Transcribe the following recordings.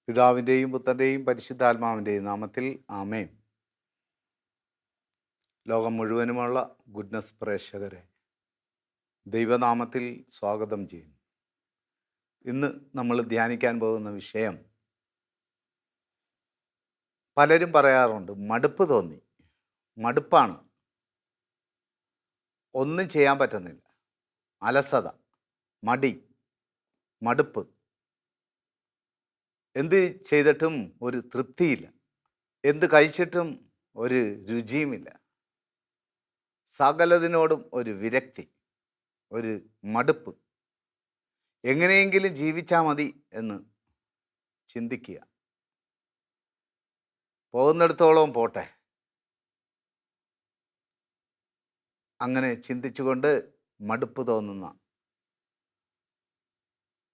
പിതാവിൻ്റെയും പുത്രൻ്റെയും പരിശുദ്ധാത്മാവിൻ്റെയും നാമത്തിൽ ആമേൻ. ലോകം മുഴുവനുമുള്ള ഗുഡ്നസ് പ്രേക്ഷകരെ ദൈവനാമത്തിൽ സ്വാഗതം ചെയ്യുന്നു. ഇന്ന് നമ്മൾ ധ്യാനിക്കാൻ പോകുന്ന വിഷയം, പലരും പറയാറുണ്ട് മടുപ്പ് തോന്നി, മടുപ്പാണ്, ഒന്നും ചെയ്യാൻ പറ്റുന്നില്ല, അലസത, മടി, മടുപ്പ്, എന്ത് ചെയ്തിട്ടും ഒരു തൃപ്തിയില്ല, എന്ത് കഴിച്ചിട്ടും ഒരു രുചിയുമില്ല, സകലതിനോടും ഒരു വിരക്തി, ഒരു മടുപ്പ്, എങ്ങനെയെങ്കിലും ജീവിച്ചാൽ മതി എന്ന് ചിന്തിക്കുക. പോകുന്നിടത്തോളം പോട്ടെ, അങ്ങനെ ചിന്തിച്ചുകൊണ്ട് മടുപ്പ് തോന്നുന്ന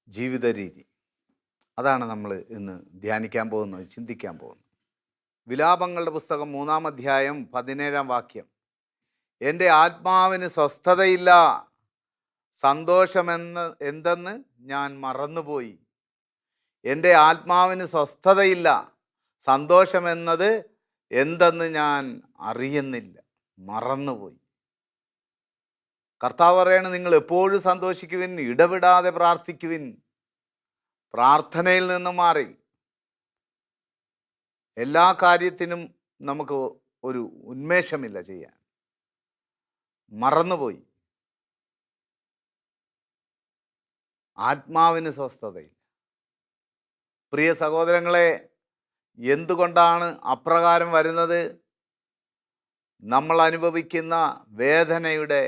ജീവിത രീതി, അതാണ് നമ്മൾ ഇന്ന് ധ്യാനിക്കാൻ പോകുന്നത്, ചിന്തിക്കാൻ പോകുന്നത്. വിലാപങ്ങളുടെ പുസ്തകം 3-ാം അധ്യായം 17-ാം വാക്യം, എൻ്റെ ആത്മാവിന് സ്വസ്ഥതയില്ല, എന്തെന്ന് ഞാൻ മറന്നുപോയി. എൻ്റെ ആത്മാവിന് സ്വസ്ഥതയില്ല, സന്തോഷമെന്നത് എന്തെന്ന് ഞാൻ അറിയുന്നില്ല, മറന്നുപോയി. കർത്താവ് പറയാണ്, നിങ്ങൾ എപ്പോഴും സന്തോഷിക്കുവിൻ, ഇടവിടാതെ പ്രാർത്ഥിക്കുവിൻ. പ്രാർത്ഥനയിൽ നിന്ന് മാറി എല്ലാ കാര്യത്തിനും നമുക്ക് ഒരു ഉന്മേഷമില്ല ചെയ്യാൻ, മറന്നുപോയി. ആത്മാവിന് സ്വസ്ഥതയില്ല. പ്രിയ സഹോദരങ്ങളെ, എന്തുകൊണ്ടാണ് അപ്രകാരം വരുന്നത്? നമ്മൾ അനുഭവിക്കുന്ന വേദനയുടെ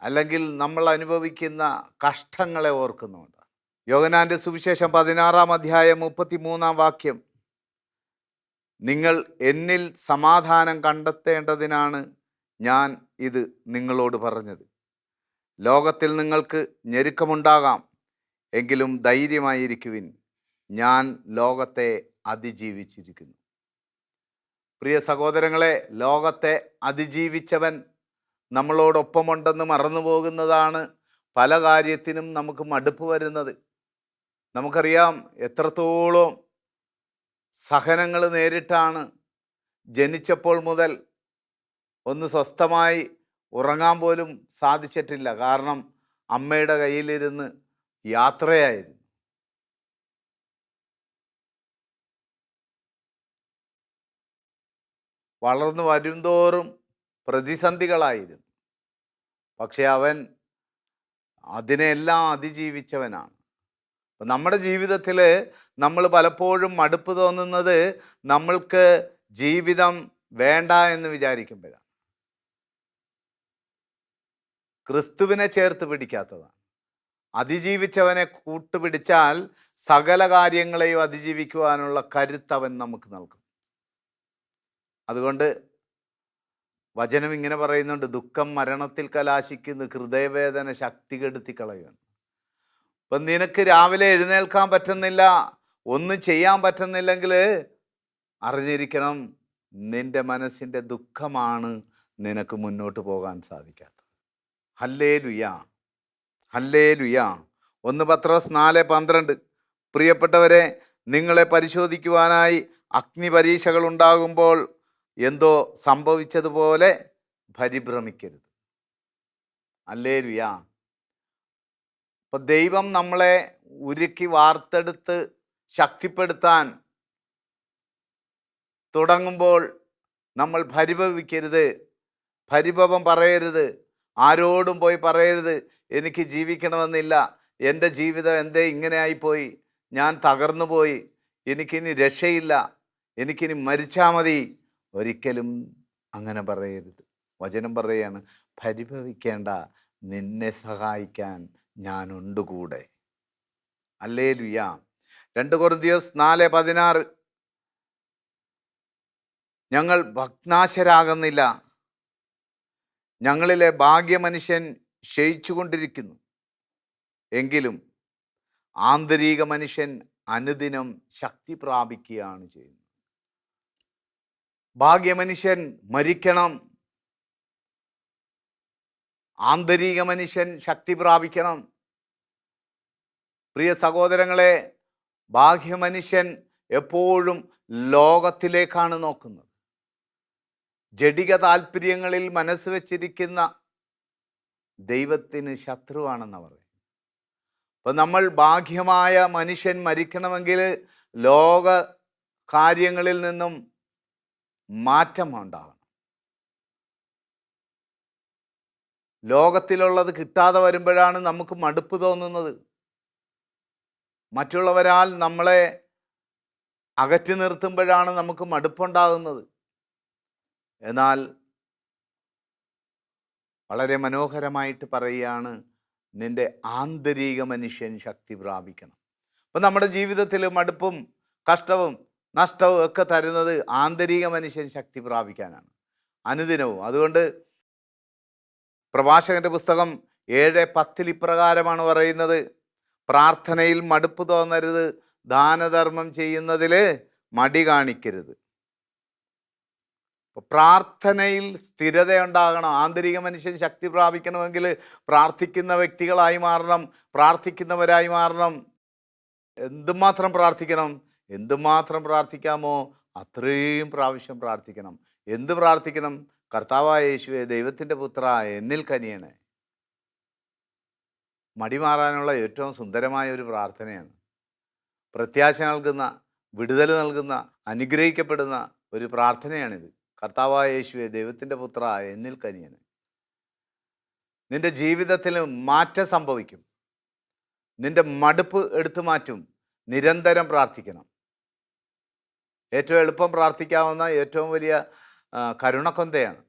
അല്ലെങ്കിൽ നമ്മൾ അനുഭവിക്കുന്ന കഷ്ടങ്ങളെ ഓർക്കുന്നുണ്ട്. യോഹന്നാന്റെ സുവിശേഷം 16-ാം അധ്യായം 33-ാം വാക്യം, നിങ്ങൾ എന്നിൽ സമാധാനം കണ്ടെത്തേണ്ടതിനാണ് ഞാൻ ഇത് നിങ്ങളോട് പറഞ്ഞത്. ലോകത്തിൽ നിങ്ങൾക്ക് ഞെരുക്കമുണ്ടാകാം, എങ്കിലും ധൈര്യമായിരിക്കുവിൻ, ഞാൻ ലോകത്തെ അതിജീവിച്ചിരിക്കുന്നു. പ്രിയ സഹോദരങ്ങളെ, ലോകത്തെ അതിജീവിച്ചവൻ നമ്മളോടൊപ്പമുണ്ടെന്ന് മറന്നു പോകുന്നതാണ് പല കാര്യത്തിനും നമുക്ക് മടുപ്പ് വരുന്നത്. നമുക്കറിയാം എത്രത്തോളം സഹനങ്ങൾ നേരിട്ടാണ്. ജനിച്ചപ്പോൾ മുതൽ ഒന്ന് സ്വസ്ഥമായി ഉറങ്ങാൻ പോലും സാധിച്ചിട്ടില്ല, കാരണം അമ്മയുടെ കയ്യിലിരുന്ന് യാത്രയായിരുന്നു. വളർന്നു വരുംതോറും പ്രതിസന്ധികളായിരുന്നു. പക്ഷെ അവൻ അതിനെല്ലാം അതിജീവിച്ചവനാണ്. അപ്പം നമ്മുടെ ജീവിതത്തിൽ നമ്മൾ പലപ്പോഴും മടുപ്പ് തോന്നുന്നത് നമ്മൾക്ക് ജീവിതം വേണ്ട എന്ന് വിചാരിക്കുമ്പോഴാണ്. ക്രിസ്തുവിനെ ചേർത്ത് പിടിക്കാത്തതാണ്. അതിജീവിച്ചവനെ കൂട്ടുപിടിച്ചാൽ സകല കാര്യങ്ങളെയും അതിജീവിക്കുവാനുള്ള കരുത്തവൻ നമുക്ക് നൽകും. അതുകൊണ്ട് വചനം ഇങ്ങനെ പറയുന്നുണ്ട്, ദുഃഖം മരണത്തിൽ കലാശിക്കുന്നു, ഹൃദയവേദന ശക്തി കെടുത്തി കളയുന്നു. ഇപ്പം നിനക്ക് രാവിലെ എഴുന്നേൽക്കാൻ പറ്റുന്നില്ല, ഒന്നും ചെയ്യാൻ പറ്റുന്നില്ലെങ്കിൽ അറിഞ്ഞിരിക്കണം, നിന്റെ മനസ്സിൻ്റെ ദുഃഖമാണ് നിനക്ക് മുന്നോട്ട് പോകാൻ സാധിക്കാത്തത്. Hallelujah, hallelujah. 1 പത്രോസ് 4:12, പ്രിയപ്പെട്ടവരെ, നിങ്ങളെ പരിശോധിക്കുവാനായി അഗ്നിപരീക്ഷകൾ ഉണ്ടാകുമ്പോൾ എന്തോ സംഭവിച്ചതുപോലെ പരിഭ്രമിക്കരുത്. ഹല്ലേലൂയ. അപ്പം ദൈവം നമ്മളെ ഉരുക്കി വാർത്തെടുത്ത് ശക്തിപ്പെടുത്താൻ തുടങ്ങുമ്പോൾ നമ്മൾ പരിഭവിക്കരുത്, പരിഭവം പറയരുത്, ആരോടും പോയി പറയരുത് എനിക്ക് ജീവിക്കണമെന്നില്ല, എൻ്റെ ജീവിതം എന്തേ ഇങ്ങനെ ആയിപ്പോയി, ഞാൻ തകർന്നു പോയി, എനിക്കിനി രക്ഷയില്ല, എനിക്കിനി മരിച്ചാൽ മതി. ഒരിക്കലും അങ്ങനെ പറയരുത്. വചനം പറയുകയാണ്, പരിഭവിക്കേണ്ട, നിന്നെ സഹായിക്കാൻ ഞാനുണ്ട് കൂടെ. ഹല്ലേലൂയ. 2 കൊരിന്ത്യർ 4:16, ഞങ്ങൾ ഭഗ്നാശരാകുന്നില്ല, ഞങ്ങളിലെ ഭാഗ്യമനുഷ്യൻ ക്ഷയിച്ചുകൊണ്ടിരിക്കുന്നു, എങ്കിലും ആന്തരിക മനുഷ്യൻ അനുദിനം ശക്തി പ്രാപിക്കുകയാണ് ചെയ്യുന്നത്. ഭാഗ്യമനുഷ്യൻ മരിക്കണം, ആന്തരിക മനുഷ്യൻ ശക്തി പ്രാപിക്കണം. പ്രിയ സഹോദരങ്ങളെ, ബാഹ്യമനുഷ്യൻ എപ്പോഴും ലോകത്തിലേക്കാണ് നോക്കുന്നത്. ജഡിക താല്പര്യങ്ങളിൽ മനസ്സ് വച്ചിരിക്കുന്ന ദൈവത്തിന് ശത്രുവാണെന്ന് പറയും. അപ്പം നമ്മൾ ബാഹ്യമായ മനുഷ്യൻ മരിക്കണമെങ്കിൽ ലോക കാര്യങ്ങളിൽ നിന്നും മാറ്റം ഉണ്ടാകണം. ലോകത്തിലുള്ളത് കിട്ടാതെ വരുമ്പോഴാണ് നമുക്ക് മടുപ്പ് തോന്നുന്നത്. മറ്റുള്ളവരാൽ നമ്മളെ അകറ്റി നിർത്തുമ്പോഴാണ് നമുക്ക് മടുപ്പുണ്ടാകുന്നത്. എന്നാൽ വളരെ മനോഹരമായിട്ട് പറയുകയാണ്, നിൻ്റെ ആന്തരിക മനുഷ്യൻ ശക്തി പ്രാപിക്കണം. അപ്പം നമ്മുടെ ജീവിതത്തിൽ മടുപ്പും കഷ്ടവും നഷ്ടവും ഒക്കെ തരുന്നത് ആന്തരിക മനുഷ്യൻ ശക്തി പ്രാപിക്കാനാണ് അനുദിനവും. അതുകൊണ്ട് പ്രഭാഷകന്റെ പുസ്തകം 7:10 ഇപ്രകാരമാണ് പറയുന്നത്: പ്രാർത്ഥനയിൽ മടുപ്പ് തോന്നരുത്, ദാനധർമ്മം ചെയ്യുന്നതിൽ മടി കാണിക്കരുത്. പ്രാർത്ഥനയിൽ സ്ഥിരതയുണ്ടാകണം. ആന്തരിക മനുഷ്യൻ ശക്തി പ്രാപിക്കണമെങ്കിൽ പ്രാർത്ഥിക്കുന്ന വ്യക്തികളായി മാറണം, പ്രാർത്ഥിക്കുന്നവരായി മാറണം. എന്തുമാത്രം പ്രാർത്ഥിക്കണം? എന്തുമാത്രം പ്രാർത്ഥിക്കാമോ അത്രയും പ്രാവശ്യം പ്രാർത്ഥിക്കണം. എന്ത് പ്രാർത്ഥിക്കണം? കർത്താവായ യേശുവേ, ദൈവത്തിൻ്റെ പുത്ര, എന്നിൽ കനിയണേ. മടി മാറാനുള്ള ഏറ്റവും സുന്ദരമായ ഒരു പ്രാർത്ഥനയാണ്. പ്രത്യാശ നൽകുന്ന, വിടുതൽ നൽകുന്ന, അനുഗ്രഹിക്കപ്പെടുന്ന ഒരു പ്രാർത്ഥനയാണിത്. കർത്താവായ യേശുവേ, ദൈവത്തിൻ്റെ പുത്ര, എന്നിൽ കനിയണേ. നിൻ്റെ ജീവിതത്തിൽ മാറ്റം സംഭവിക്കും. നിൻ്റെ മടുപ്പ് എടുത്തു മാറ്റും. നിരന്തരം പ്രാർത്ഥിക്കണം. ഏറ്റവും എളുപ്പം പ്രാർത്ഥിക്കാവുന്ന ഏറ്റവും വലിയ കരുണക്കൊന്തയാണ്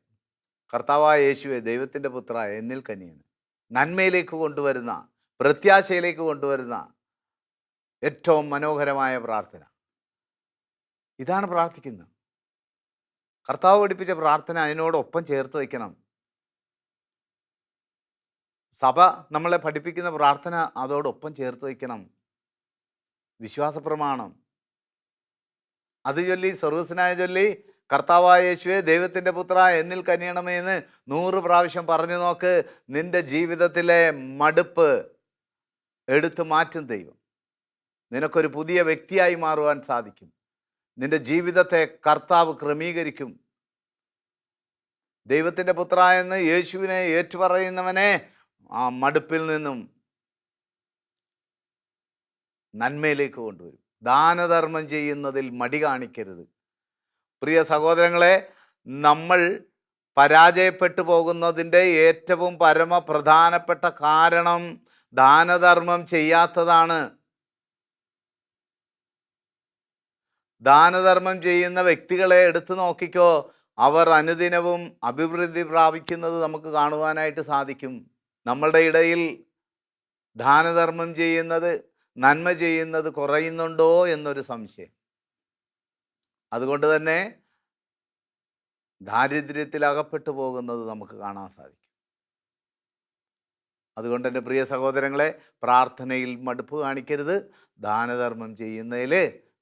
കർത്താവായ യേശുവേ, ദൈവത്തിൻ്റെ പുത്ര, എന്നിൽ കനിയണേ. നന്മയിലേക്ക് കൊണ്ടുവരുന്ന, പ്രത്യാശയിലേക്ക് കൊണ്ടുവരുന്ന ഏറ്റവും മനോഹരമായ പ്രാർത്ഥന. ഇതാണ് പ്രാർത്ഥിക്കുന്നത്. കർത്താവ് പഠിപ്പിച്ച പ്രാർത്ഥന അതിനോടൊപ്പം ചേർത്ത് വയ്ക്കണം. സഭ നമ്മളെ പഠിപ്പിക്കുന്ന പ്രാർത്ഥന അതോടൊപ്പം ചേർത്ത് വയ്ക്കണം. വിശ്വാസ പ്രമാണം അത് ചൊല്ലി, സ്വർഗസ്നായ ചൊല്ലി, കർത്താവായ യേശുവേ, ദൈവത്തിൻ്റെ പുത്ര, എന്നിൽ കനിയണമേ എന്ന് 100 പ്രാവശ്യം പറഞ്ഞു നോക്ക്. നിൻ്റെ ജീവിതത്തിലെ മടുപ്പ് എടുത്തു മാറ്റും ദൈവം. നിനക്കൊരു പുതിയ വ്യക്തിയായി മാറുവാൻ സാധിക്കും. നിൻ്റെ ജീവിതത്തെ കർത്താവ് ക്രമീകരിക്കും. ദൈവത്തിൻ്റെ പുത്ര എന്ന് യേശുവിനെ ഏറ്റുപറയുന്നവനെ ആ മടുപ്പിൽ നിന്നും നന്മയിലേക്ക് കൊണ്ടുവരും. ദാനധർമ്മം ചെയ്യുന്നതിൽ മടി കാണിക്കരുത്. പ്രിയ സഹോദരങ്ങളെ, നമ്മൾ പരാജയപ്പെട്ടു പോകുന്നതിൻ്റെ ഏറ്റവും പരമപ്രധാനപ്പെട്ട കാരണം ദാനധർമ്മം ചെയ്യാത്തതാണ്. ദാനധർമ്മം ചെയ്യുന്ന വ്യക്തികളെ എടുത്തു നോക്കിക്കോ. അവർ അനുദിനവും അഭിവൃദ്ധി പ്രാപിക്കുന്നത് നമുക്ക് കാണുവാനായിട്ട് സാധിക്കും. നമ്മളുടെ ഇടയിൽ ദാനധർമ്മം ചെയ്യുന്നത്, നന്മ ചെയ്യുന്നത് കുറയുന്നുണ്ടോ എന്നൊരു സംശയം. അതുകൊണ്ട് തന്നെ ദാരിദ്ര്യത്തിൽ അകപ്പെട്ടു പോകുന്നത് നമുക്ക് കാണാൻ സാധിക്കും. അതുകൊണ്ട് എൻ്റെ പ്രിയ സഹോദരങ്ങളെ, പ്രാർത്ഥനയിൽ മടുപ്പ് കാണിക്കരുത്, ദാനധർമ്മം ചെയ്യുന്നതിൽ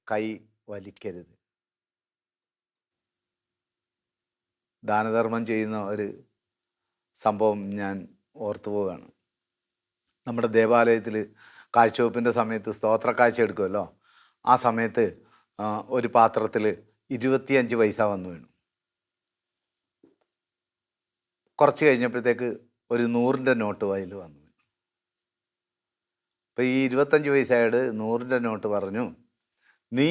കൈ വലിക്കരുത്. ദാനധർമ്മം ചെയ്യുന്ന ഒരു സംഭവം ഞാൻ ഓർത്തു പോവുകയാണ്. നമ്മുടെ ദേവാലയത്തിൽ കാഴ്ചവെപ്പിൻ്റെ സമയത്ത് സ്തോത്ര കാഴ്ച എടുക്കുമല്ലോ. ആ സമയത്ത് ഒരു പാത്രത്തിൽ 25 പൈസ വന്നു വീണു. കുറച്ച് കഴിഞ്ഞപ്പോഴത്തേക്ക് ഒരു 100ൻ്റെ നോട്ട് അതിൽ വന്നു വീണു. അപ്പോൾ ഈ 25 പൈസയുടെ 100ൻ്റെ നോട്ട് പറഞ്ഞു, നീ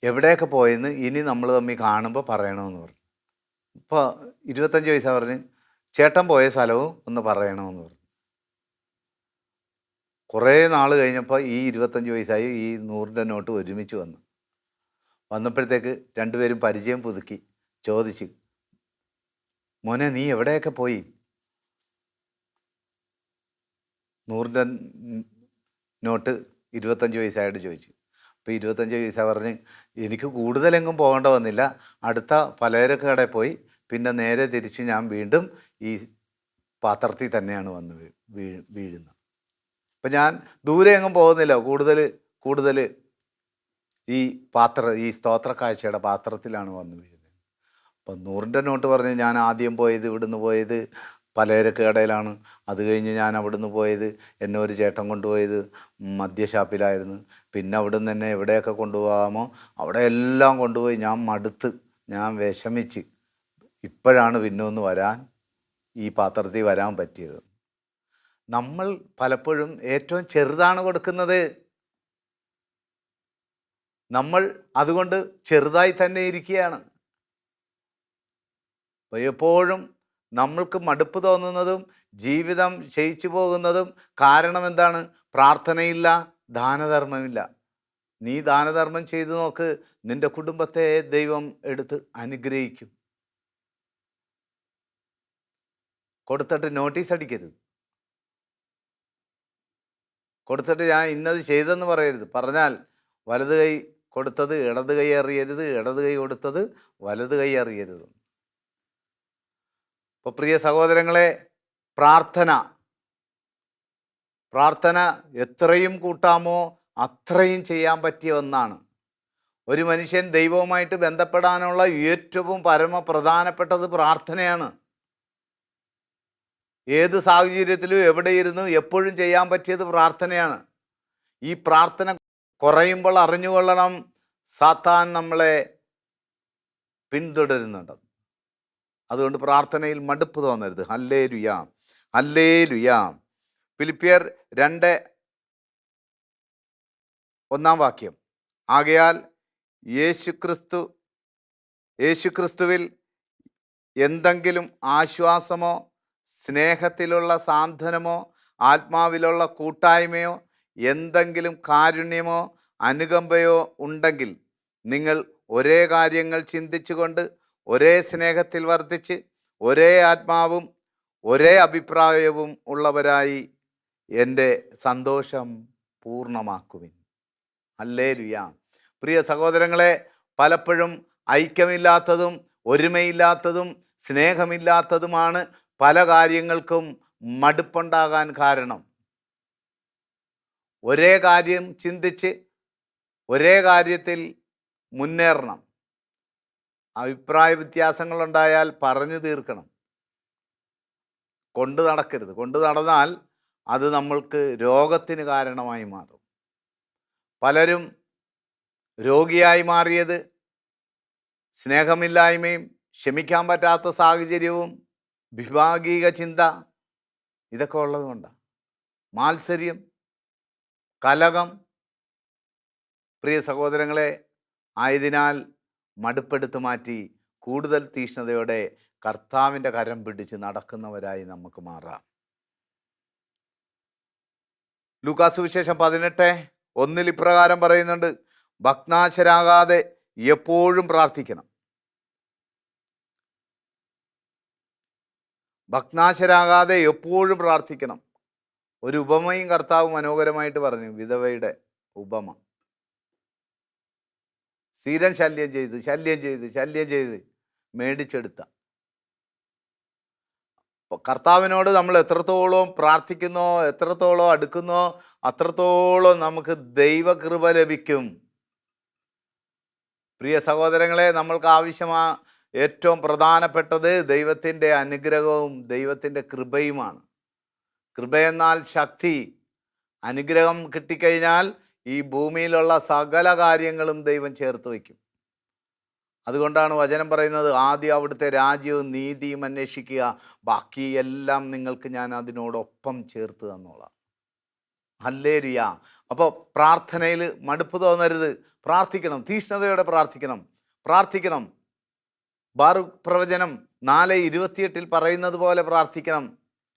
എവിടെയൊക്കെ പോയെന്ന് ഇനി നമ്മൾ തമ്മിൽ കാണുമ്പോൾ പറയണമെന്ന് പറഞ്ഞു. ഇപ്പോൾ 25 പൈസ പറഞ്ഞ്, ചേട്ടൻ പോയ സ്ഥലവും ഒന്ന് പറയണമെന്ന് പറഞ്ഞു. കുറേ നാൾ കഴിഞ്ഞപ്പോൾ ഈ 25 പൈസയും ഈ 100ൻ്റെ നോട്ട് ഒരുമിച്ച് വന്നപ്പോഴത്തേക്ക് രണ്ടുപേരും പരിചയം പുതുക്കി ചോദിച്ചു, മോനെ നീ എവിടെയൊക്കെ പോയി? 100ൻ്റെ നോട്ട് 25 പൈസയായിട്ട് ചോദിച്ചു. അപ്പോൾ 25 പൈസ പറഞ്ഞ്, എനിക്ക് കൂടുതലെങ്ങും പോകേണ്ട വന്നില്ല, അടുത്ത പലചരക്ക് കടയിൽ പോയി, പിന്നെ നേരെ തിരിച്ച് ഞാൻ വീണ്ടും ഈ പാത്രത്തിൽ തന്നെയാണ് വന്ന് വീഴുന്നത്. അപ്പം ഞാൻ ദൂരെ എങ്ങും പോകുന്നില്ല, കൂടുതൽ ഈ സ്തോത്ര കാഴ്ചയുടെ പാത്രത്തിലാണ് വന്ന് വീഴുന്നത്. അപ്പം 100ൻ്റെ നോട്ട് പറഞ്ഞ്, ഞാൻ ആദ്യം പോയത്, ഇവിടുന്ന് പോയത് പലചരക്ക് കടയിലാണ്. അത് കഴിഞ്ഞ് ഞാൻ അവിടുന്ന് പോയത്, എന്നെ ഒരു ചേട്ടൻ കൊണ്ടുപോയത് മദ്യഷാപ്പിലായിരുന്നു. പിന്നെ അവിടുന്ന് എന്നെ എവിടെയൊക്കെ കൊണ്ടുപോകാമോ അവിടെ എല്ലാം കൊണ്ടുപോയി. ഞാൻ മടുത്ത്, ഞാൻ വിഷമിച്ച്, ഇപ്പോഴാണ് പിന്നെ ഒന്ന് വരാൻ, ഈ പാത്രത്തിൽ വരാൻ പറ്റിയത്. നമ്മൾ പലപ്പോഴും ഏറ്റവും ചെറുതാണ് കൊടുക്കുന്നത്. നമ്മൾ അതുകൊണ്ട് ചെറുതായി തന്നെ ഇരിക്കുകയാണ്. എപ്പോഴും നമ്മൾക്ക് മടുപ്പ് തോന്നുന്നതും ജീവിതം ക്ഷയിച്ചു പോകുന്നതും കാരണം എന്താണ്? പ്രാർത്ഥനയില്ല, ദാനധർമ്മമില്ല. നീ ദാനധർമ്മം ചെയ്തു നോക്ക്, നിന്റെ കുടുംബത്തെ ദൈവം എടുത്ത് അനുഗ്രഹിക്കും. കൊടുത്തിട്ട് നോട്ടീസ് അടിക്കരുത്. കൊടുത്തിട്ട് ഞാൻ ഇന്നത് ചെയ്തെന്ന് പറയരുത്. പറഞ്ഞാൽ വലത് കൈ കൊടുത്തത് ഇടത് കൈ അറിയരുത്, ഇടത് കൈ കൊടുത്തത് വലത് കൈ അറിയരുത്. അപ്പോൾ പ്രിയ സഹോദരങ്ങളെ, പ്രാർത്ഥന എത്രയും കൂട്ടാമോ അത്രയും ചെയ്യാൻ പറ്റിയ ഒന്നാണ്. ഒരു മനുഷ്യൻ ദൈവവുമായിട്ട് ബന്ധപ്പെടാനുള്ള ഏറ്റവും പരമപ്രധാനപ്പെട്ടത് പ്രാർത്ഥനയാണ്. ഏത് സാഹചര്യത്തിലും എവിടെയിരുന്നു എപ്പോഴും ചെയ്യാൻ പറ്റിയത് പ്രാർത്ഥനയാണ്. ഈ പ്രാർത്ഥന കുറയുമ്പോൾ അറിഞ്ഞുകൊള്ളണം, സാത്താൻ നമ്മളെ പിന്തുടരുന്നുണ്ട്. അതുകൊണ്ട് പ്രാർത്ഥനയിൽ മടുപ്പ് തോന്നരുത്. Hallelujah, hallelujah. ഫിലിപ്പിയർ 2:1 ആകയാൽ യേശുക്രിസ്തുവിൽ എന്തെങ്കിലും ആശ്വാസമോ സ്നേഹത്തിലുള്ള സാന്ത്വനമോ ആത്മാവിലുള്ള കൂട്ടായ്മയോ എന്തെങ്കിലും കാരുണ്യമോ അനുകമ്പയോ ഉണ്ടെങ്കിൽ നിങ്ങൾ ഒരേ കാര്യങ്ങൾ ചിന്തിച്ചുകൊണ്ട് ഒരേ സ്നേഹത്തിൽ വർദ്ധിച്ച് ഒരേ ആത്മാവും ഒരേ അഭിപ്രായവും ഉള്ളവരായി എൻ്റെ സന്തോഷം പൂർണ്ണമാക്കുവിൻ. ഹല്ലേലൂയ. പ്രിയ സഹോദരങ്ങളെ, പലപ്പോഴും ഐക്യമില്ലാത്തതും ഒരുമയില്ലാത്തതും സ്നേഹമില്ലാത്തതുമാണ് പല കാര്യങ്ങൾക്കും മടുപ്പുണ്ടാകാൻ കാരണം. ഒരേ കാര്യം ചിന്തിച്ച് ഒരേ കാര്യത്തിൽ മുന്നേറണം. അഭിപ്രായ വ്യത്യാസങ്ങളുണ്ടായാൽ പറഞ്ഞു തീർക്കണം. കൊണ്ടു നടക്കരുത്. കൊണ്ടു നടന്നാൽ അത് നമ്മൾക്ക് രോഗത്തിന് കാരണമായി മാറും. പലരും രോഗിയായി മാറിയത് സ്നേഹമില്ലായ്മയും ക്ഷമിക്കാൻ പറ്റാത്ത സാഹചര്യവും വിഭാഗീക ചിന്ത ഇതൊക്കെ ഉള്ളതുകൊണ്ടാണ്. മാത്സര്യം, കലഹം. പ്രിയ സഹോദരങ്ങളെ, ആയതിനാൽ മടുപ്പെടുത്തു മാറ്റി കൂടുതൽ തീക്ഷ്ണതയോടെ കർത്താവിൻ്റെ കരം പിടിച്ച് നടക്കുന്നവരായി നമുക്ക് മാറാം. ലൂക്കാസ് സുവിശേഷം 18:1 ഇപ്രകാരം പറയുന്നുണ്ട്, ഭഗ്നാശരാകാതെ എപ്പോഴും പ്രാർത്ഥിക്കണം. ഭഗ്നാശരാകാതെ എപ്പോഴും പ്രാർത്ഥിക്കണം. ഒരു ഉപമയും കർത്താവ് മനോഹരമായിട്ട് പറഞ്ഞു, വിധവയുടെ ഉപമ. സ്ഥിരം ശല്യം ചെയ്ത് മേടിച്ചെടുത്ത. കർത്താവിനോട് നമ്മൾ എത്രത്തോളം പ്രാർത്ഥിക്കുന്നോ, എത്രത്തോളം അടുക്കുന്നോ, അത്രത്തോളം നമുക്ക് ദൈവകൃപ ലഭിക്കും. പ്രിയ സഹോദരങ്ങളെ, നമ്മൾക്ക് ഏറ്റവും പ്രധാനപ്പെട്ടത് ദൈവത്തിൻ്റെ അനുഗ്രഹവും ദൈവത്തിൻ്റെ കൃപയുമാണ്. കൃപയെന്നാൽ ശക്തി. അനുഗ്രഹം കിട്ടിക്കഴിഞ്ഞാൽ ഈ ഭൂമിയിലുള്ള സകല കാര്യങ്ങളും ദൈവം ചേർത്ത് വയ്ക്കും. അതുകൊണ്ടാണ് വചനം പറയുന്നത്, ആദ്യം അവിടുത്തെ രാജ്യവും നീതിയും അന്വേഷിക്കുക, ബാക്കി എല്ലാം നിങ്ങൾക്ക് ഞാൻ അതിനോടൊപ്പം ചേർത്ത് തന്നോളാം. ഹല്ലേലൂയ. അപ്പോൾ പ്രാർത്ഥനയിൽ മടുപ്പ് തോന്നരുത്. പ്രാർത്ഥിക്കണം, തീക്ഷ്ണതയോടെ പ്രാർത്ഥിക്കണം. ബാറൂക്ക് പ്രവചനം 4:28 പറയുന്നത് പോലെ പ്രാർത്ഥിക്കണം.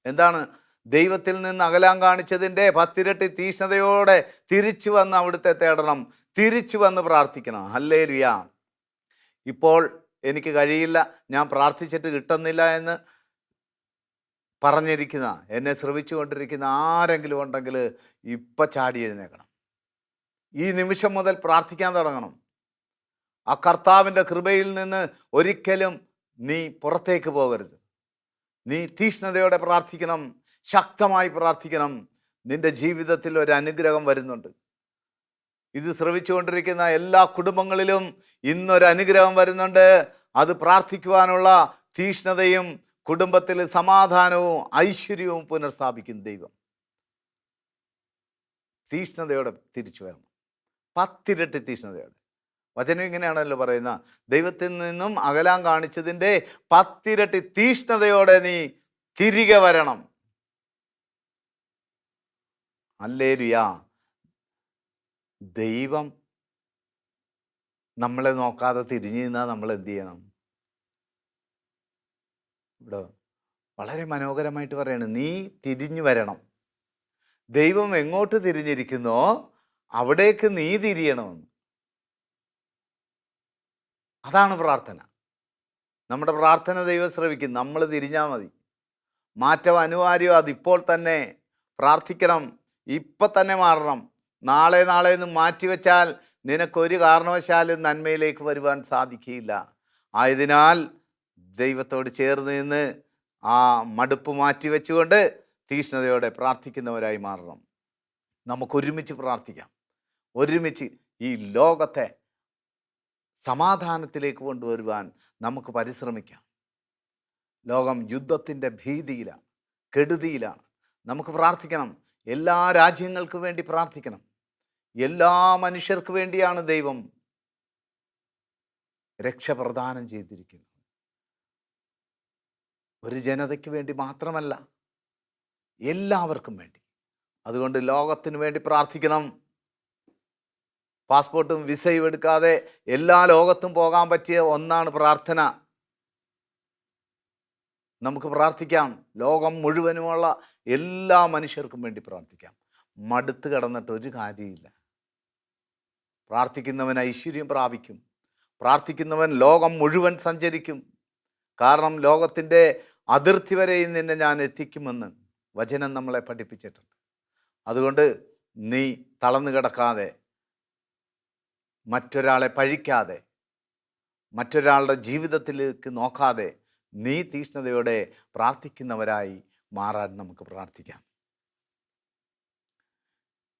എന്താണ്? ദൈവത്തിൽ നിന്ന് അകലാൻ കാണിച്ചതിൻ്റെ 10 ഇരട്ടി തീക്ഷ്ണതയോടെ തിരിച്ചു വന്ന് അവിടുത്തെ തേടണം, തിരിച്ചു വന്ന് പ്രാർത്ഥിക്കണം. ഹല്ലേലൂയ. ഇപ്പോൾ എനിക്ക് കഴിയില്ല, ഞാൻ പ്രാർത്ഥിച്ചിട്ട് കിട്ടുന്നില്ല എന്ന് പറഞ്ഞിരിക്കുന്ന, എന്നെ ശ്രവിച്ചു കൊണ്ടിരിക്കുന്ന ആരെങ്കിലും ഉണ്ടെങ്കിൽ ഇപ്പം ചാടി എഴുന്നേക്കണം. ഈ നിമിഷം മുതൽ പ്രാർത്ഥിക്കാൻ തുടങ്ങണം. ആ കർത്താവിൻ്റെ കൃപയിൽ നിന്ന് ഒരിക്കലും നീ പുറത്തേക്ക് പോകരുത്. നീ തീക്ഷ്ണതയോടെ പ്രാർത്ഥിക്കണം, ശക്തമായി പ്രാർത്ഥിക്കണം. നിൻ്റെ ജീവിതത്തിൽ ഒരു അനുഗ്രഹം വരുന്നുണ്ട്. ഇത് ശ്രവിച്ചുകൊണ്ടിരിക്കുന്ന എല്ലാ കുടുംബങ്ങളിലും ഇന്നൊരു അനുഗ്രഹം വരുന്നുണ്ട്. അത് പ്രാർത്ഥിക്കുവാനുള്ള തീക്ഷ്ണതയും കുടുംബത്തിൽ സമാധാനവും ഐശ്വര്യവും പുനഃസ്ഥാപിക്കും ദൈവം. തീഷ്ണതയോടെ തിരിച്ചു വരണം, 10 ഇരട്ടി തീഷ്ണതയോടെ. വചനം ഇങ്ങനെയാണല്ലോ പറയുന്ന, ദൈവത്തിൽ നിന്നും അകലാൻ കാണിച്ചതിൻ്റെ 10 ഇരട്ടി തീഷ്ണതയോടെ നീ തിരികെ വരണം. ഹല്ലേലൂയ. ദൈവം നമ്മളെ നോക്കാതെ തിരിഞ്ഞു നിന്നാൽ നമ്മൾ എന്ത് ചെയ്യണം? ഇവിടെ വളരെ മനോഹരമായിട്ട് പറയാണ്, നീ തിരിഞ്ഞു വരണം. ദൈവം എങ്ങോട്ട് തിരിഞ്ഞിരിക്കുന്നോ അവിടേക്ക് നീ തിരിയണമെന്ന്. അതാണ് പ്രാർത്ഥന. നമ്മുടെ പ്രാർത്ഥന ദൈവം ശ്രവിക്കും. നമ്മൾ തിരിഞ്ഞാൽ മതി. മാറ്റം അനിവാര്യം. അതിപ്പോൾ തന്നെ പ്രാർത്ഥിക്കണം. ഇപ്പം തന്നെ മാറണം. നാളെ എന്ന് മാറ്റിവെച്ചാൽ നിനക്കൊരു കാരണവശാലും നന്മയിലേക്ക് വരുവാൻ സാധിക്കുകയില്ല. ആയതിനാൽ ദൈവത്തോട് ചേർന്ന് നിന്ന് ആ മടുപ്പ് മാറ്റിവെച്ചുകൊണ്ട് തീഷ്ണതയോടെ പ്രാർത്ഥിക്കുന്നവരായി മാറണം. നമുക്കൊരുമിച്ച് പ്രാർത്ഥിക്കാം. ഒരുമിച്ച് ഈ ലോകത്തെ സമാധാനത്തിലേക്ക് കൊണ്ടുവരുവാൻ നമുക്ക് പരിശ്രമിക്കാം. ലോകം യുദ്ധത്തിൻ്റെ ഭീതിയിലാണ്, കെടുതിയിലാണ്. നമുക്ക് പ്രാർത്ഥിക്കണം. എല്ലാ രാജ്യങ്ങൾക്ക് വേണ്ടി പ്രാർത്ഥിക്കണം. എല്ലാ മനുഷ്യർക്ക് വേണ്ടിയാണ് ദൈവം രക്ഷ പ്രദാനം ചെയ്തിരിക്കുന്നത്. ഒരു ജനതയ്ക്ക് വേണ്ടി മാത്രമല്ല, എല്ലാവർക്കും വേണ്ടി. അതുകൊണ്ട് ലോകത്തിന് വേണ്ടി പ്രാർത്ഥിക്കണം. പാസ്പോർട്ടും വിസയും എടുക്കാതെ എല്ലാ ലോകത്തും പോകാൻ പറ്റിയ ഒന്നാണ് പ്രാർത്ഥന. നമുക്ക് പ്രാർത്ഥിക്കാം. ലോകം മുഴുവനുമുള്ള എല്ലാ മനുഷ്യർക്കും വേണ്ടി പ്രാർത്ഥിക്കാം. മടുത്ത് കിടന്നിട്ട് ഒരു കാര്യമില്ല. പ്രാർത്ഥിക്കുന്നവൻ ഐശ്വര്യം പ്രാപിക്കും. പ്രാർത്ഥിക്കുന്നവൻ ലോകം മുഴുവൻ സഞ്ചരിക്കും. കാരണം ലോകത്തിൻ്റെ അതിർത്തി വരെയും നിന്നെ ഞാൻ എത്തിക്കുമെന്ന് വചനം നമ്മളെ പഠിപ്പിച്ചിട്ടുണ്ട്. അതുകൊണ്ട് നീ തളർന്നു കിടക്കാതെ, മറ്റൊരാളെ പഴിക്കാതെ, മറ്റൊരാളുടെ ജീവിതത്തിലേക്ക് നോക്കാതെ നീ തീഷ്ണതയോടെ പ്രാർത്ഥിക്കുന്നവരായി മാറാൻ നമുക്ക് പ്രാർത്ഥിക്കാം.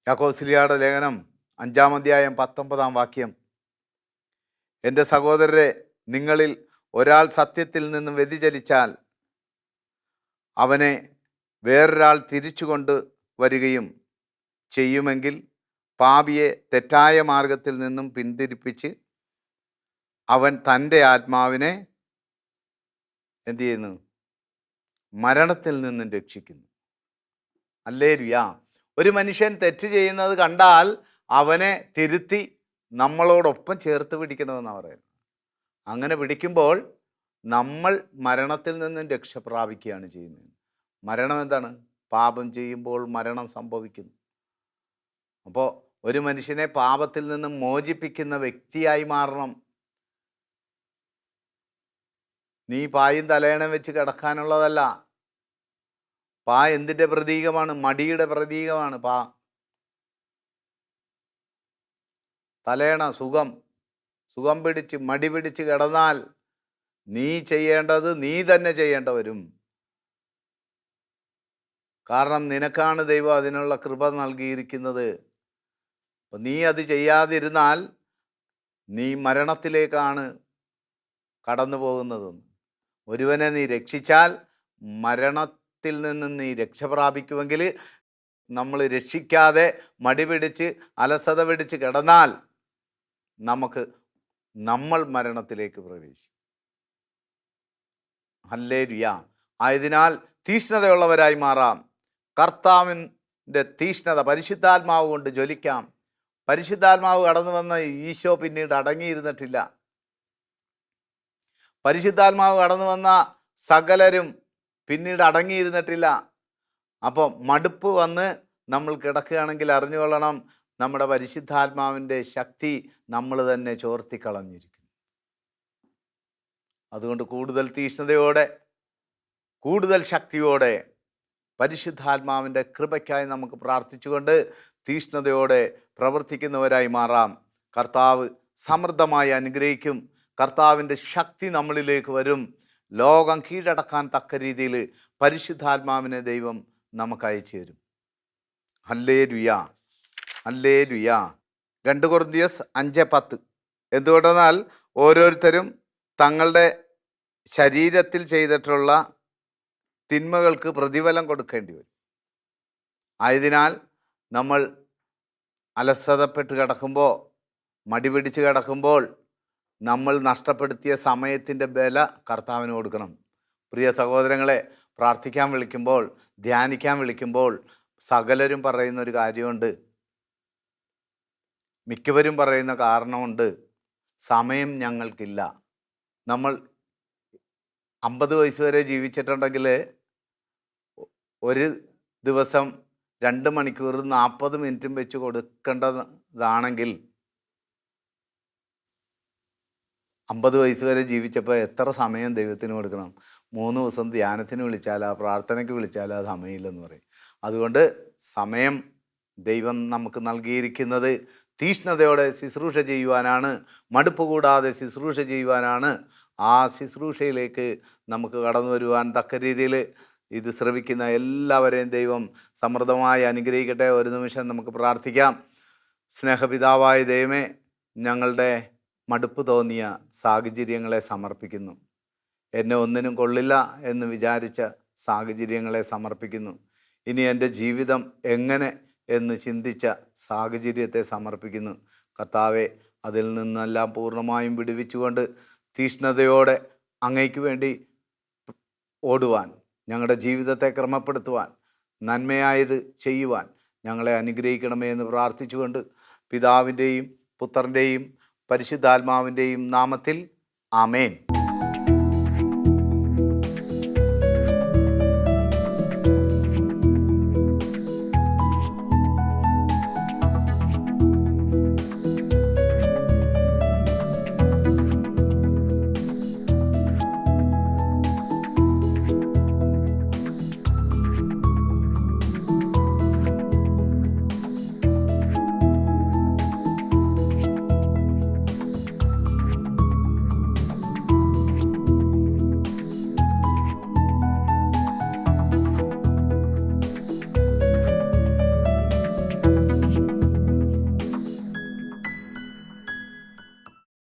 യാക്കോബുസ്ലിയുടെ ലേഖനം 5-ാം അധ്യായം 19-ാം വാക്യം. എൻ്റെ സഹോദരരെ, നിങ്ങളിൽ ഒരാൾ സത്യത്തിൽ നിന്നും വ്യതിചലിച്ചാൽ അവനെ വേറൊരാൾ തിരിച്ചു കൊണ്ട് വരികയും ചെയ്യുമെങ്കിൽ പാപിയെ തെറ്റായ മാർഗത്തിൽ നിന്നും പിന്തിരിപ്പിച്ച് അവൻ തൻ്റെ ആത്മാവിനെ എന്തു ചെയ്യുന്നു? മരണത്തിൽ നിന്നും രക്ഷിക്കുന്നു. ഹല്ലേലൂയ. ഒരു മനുഷ്യൻ തെറ്റ് ചെയ്യുന്നത് കണ്ടാൽ അവനെ തിരുത്തി നമ്മളോടൊപ്പം ചേർത്ത് പിടിക്കണമെന്നാണ് പറയുന്നത്. അങ്ങനെ പിടിക്കുമ്പോൾ നമ്മൾ മരണത്തിൽ നിന്നും രക്ഷ പ്രാപിക്കുകയാണ് ചെയ്യുന്നത്. മരണം എന്താണ്? പാപം ചെയ്യുമ്പോൾ മരണം സംഭവിക്കുന്നു. അപ്പോൾ ഒരു മനുഷ്യനെ പാപത്തിൽ നിന്നും മോചിപ്പിക്കുന്ന വ്യക്തിയായി മാറണം. നീ പായും തലയണം വെച്ച് കിടക്കാനുള്ളതല്ല. പാ എന്തിൻ്റെ പ്രതീകമാണ്? മടിയുടെ പ്രതീകമാണ് പാ. തലയണ സുഖം പിടിച്ച് മടി പിടിച്ച് കിടന്നാൽ നീ ചെയ്യേണ്ടത് നീ തന്നെ ചെയ്യേണ്ട വരും. കാരണം നിനക്കാണ് ദൈവം അതിനുള്ള കൃപ നൽകിയിരിക്കുന്നത്. അപ്പം നീ അത് ചെയ്യാതിരുന്നാൽ നീ മരണത്തിലേക്കാണ് കടന്നു പോകുന്നതെന്ന്. ഒരുവനെ നീ രക്ഷിച്ചാൽ മരണത്തിൽ നിന്ന് നീ രക്ഷ പ്രാപിക്കുമെങ്കിൽ, നമ്മൾ രക്ഷിക്കാതെ മടി പിടിച്ച് അലസത പിടിച്ച് കിടന്നാൽ നമ്മൾ മരണത്തിലേക്ക് പ്രവേശിക്കും. ഹല്ലേലൂയ. ആയതിനാൽ തീഷ്ണതയുള്ളവരായി മാറാം. കർത്താവിൻ്റെ തീഷ്ണത പരിശുദ്ധാത്മാവ് കൊണ്ട് ജ്വലിക്കാം. പരിശുദ്ധാത്മാവ് കടന്നു വന്ന ഈശോ പിന്നീട് അടങ്ങിയിരുന്നിട്ടില്ല. പരിശുദ്ധാത്മാവ് കടന്നു വന്ന സകലരും പിന്നീട് അടങ്ങിയിരുന്നിട്ടില്ല. അപ്പോൾ മടുപ്പ് വന്ന് നമ്മൾ കിടക്കുകയാണെങ്കിൽ അറിഞ്ഞുകൊള്ളണം, നമ്മുടെ പരിശുദ്ധാത്മാവിൻ്റെ ശക്തി നമ്മൾ തന്നെ ചോർത്തിക്കളഞ്ഞിരിക്കുന്നു. അതുകൊണ്ട് കൂടുതൽ തീഷ്ണതയോടെ, കൂടുതൽ ശക്തിയോടെ പരിശുദ്ധാത്മാവിൻ്റെ കൃപയ്ക്കായി നമുക്ക് പ്രാർത്ഥിച്ചുകൊണ്ട് തീഷ്ണതയോടെ പ്രവർത്തിക്കുന്നവരായി മാറാം. കർത്താവ് സമൃദ്ധമായി അനുഗ്രഹിക്കും. കർത്താവിൻ്റെ ശക്തി നമ്മളിലേക്ക് വരും. ലോകം കീഴടക്കാൻ തക്ക രീതിയിൽ പരിശുദ്ധാത്മാവിനെ ദൈവം നമുക്ക് അയച്ചു തരും. Hallelujah, hallelujah. 2 കൊരിന്ത്യർ 5:10. എന്തുകൊണ്ടെന്നാൽ ഓരോരുത്തരും തങ്ങളുടെ ശരീരത്തിൽ ചെയ്തിട്ടുള്ള തിന്മകൾക്ക് പ്രതിഫലം കൊടുക്കേണ്ടി വരും. ആയതിനാൽ നമ്മൾ അലസതപ്പെട്ട് കിടക്കുമ്പോൾ, മടി പിടിച്ച് കിടക്കുമ്പോൾ നമ്മൾ നഷ്ടപ്പെടുത്തിയ സമയത്തിൻ്റെ വില കർത്താവിന് കൊടുക്കണം. പ്രിയ സഹോദരങ്ങളെ, പ്രാർത്ഥിക്കാൻ വിളിക്കുമ്പോൾ, ധ്യാനിക്കാൻ വിളിക്കുമ്പോൾ സകലരും പറയുന്നൊരു കാര്യമുണ്ട്, മിക്കവരും പറയുന്ന കാരണമുണ്ട്, സമയം ഞങ്ങൾക്കില്ല. നമ്മൾ 50 വയസ്സ് വരെ ജീവിച്ചിട്ടുണ്ടെങ്കിൽ ഒരു ദിവസം 2 മണിക്കൂർ 40 മിനിറ്റും വെച്ച് കൊടുക്കേണ്ടതാണെങ്കിൽ 50 വയസ്സ് വരെ ജീവിച്ചപ്പോൾ എത്ര സമയം ദൈവത്തിന് കൊടുക്കണം? 3 ദിവസം ധ്യാനത്തിന് വിളിച്ചാലാ, പ്രാർത്ഥനയ്ക്ക് വിളിച്ചാലാ സമയമില്ലെന്ന് പറയും. അതുകൊണ്ട് സമയം ദൈവം നമുക്ക് നൽകിയിരിക്കുന്നത് തീഷ്ണതയോടെ ശുശ്രൂഷ ചെയ്യുവാനാണ്, മടുപ്പ് കൂടാതെ ശുശ്രൂഷ ചെയ്യുവാനാണ്. ആ ശുശ്രൂഷയിലേക്ക് നമുക്ക് കടന്നു വരുവാൻ തക്ക രീതിയിൽ ഇത് ശ്രവിക്കുന്ന എല്ലാവരെയും ദൈവം സമൃദ്ധമായി അനുഗ്രഹിക്കട്ടെ. ഒരു നിമിഷം നമുക്ക് പ്രാർത്ഥിക്കാം. സ്നേഹപിതാവായ ദൈവമേ, ഞങ്ങളുടെ മടുപ്പ് തോന്നിയ സാഹചര്യങ്ങളെ സമർപ്പിക്കുന്നു. എന്നെ ഒന്നിനും കൊള്ളില്ല എന്ന് വിചാരിച്ച സാഹചര്യങ്ങളെ സമർപ്പിക്കുന്നു. ഇനി എൻ്റെ ജീവിതം എങ്ങനെ എന്ന് ചിന്തിച്ച സാഹചര്യത്തെ സമർപ്പിക്കുന്നു. കർത്താവെ, അതിൽ നിന്നെല്ലാം പൂർണ്ണമായും വിടുവിച്ചുകൊണ്ട് തീഷ്ണതയോടെ അങ്ങയ്ക്ക് വേണ്ടി ഓടുവാൻ, ഞങ്ങളുടെ ജീവിതത്തെ ക്രമപ്പെടുത്തുവാൻ, നന്മയായത് ചെയ്യുവാൻ ഞങ്ങളെ അനുഗ്രഹിക്കണമേ എന്ന് പ്രാർത്ഥിച്ചുകൊണ്ട് പിതാവിൻ്റെയും പുത്രൻ്റെയും പരിശുദ്ധാത്മാവിൻ്റെയും നാമത്തിൽ ആമേൻ.